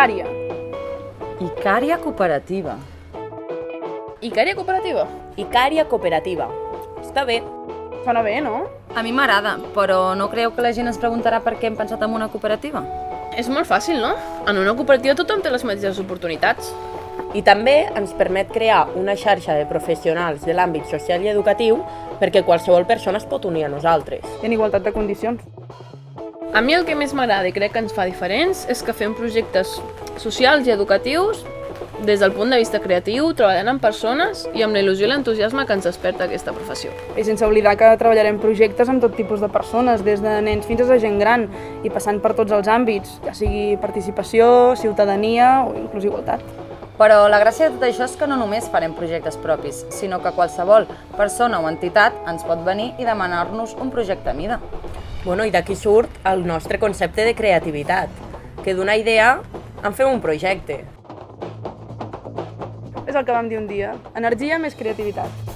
Icària. Icària cooperativa. Icària cooperativa? Icària cooperativa. Està bé. Sona bé, no? A mi m'agrada, però no creieu que la gent es preguntarà per què hem pensat en una cooperativa? És molt fàcil, no? En una cooperativa tothom té les mateixes oportunitats. I també ens permet crear una xarxa de professionals de l'àmbit social i educatiu perquè qualsevol persona es pot unir a nosaltres. I en igualtat de condicions. A mi el que més m'agrada i crec que ens fa diferents és que fem projectes socials i educatius des del punt de vista creatiu, treballant amb persones i amb la il·lusió i l'entusiasme que ens desperta aquesta professió. I sense oblidar que treballarem projectes amb tot tipus de persones, des de nens fins a gent gran, i passant per tots els àmbits, ja sigui participació, ciutadania o inclús igualtat. Però la gràcia de tot això és que no només farem projectes propis, sinó que qualsevol persona o entitat ens pot venir i demanar-nos un projecte a mida. I d'aquí surt el nostre concepte de creativitat, que d'una idea en fem un projecte. És el que vam dir un dia. Energia més creativitat.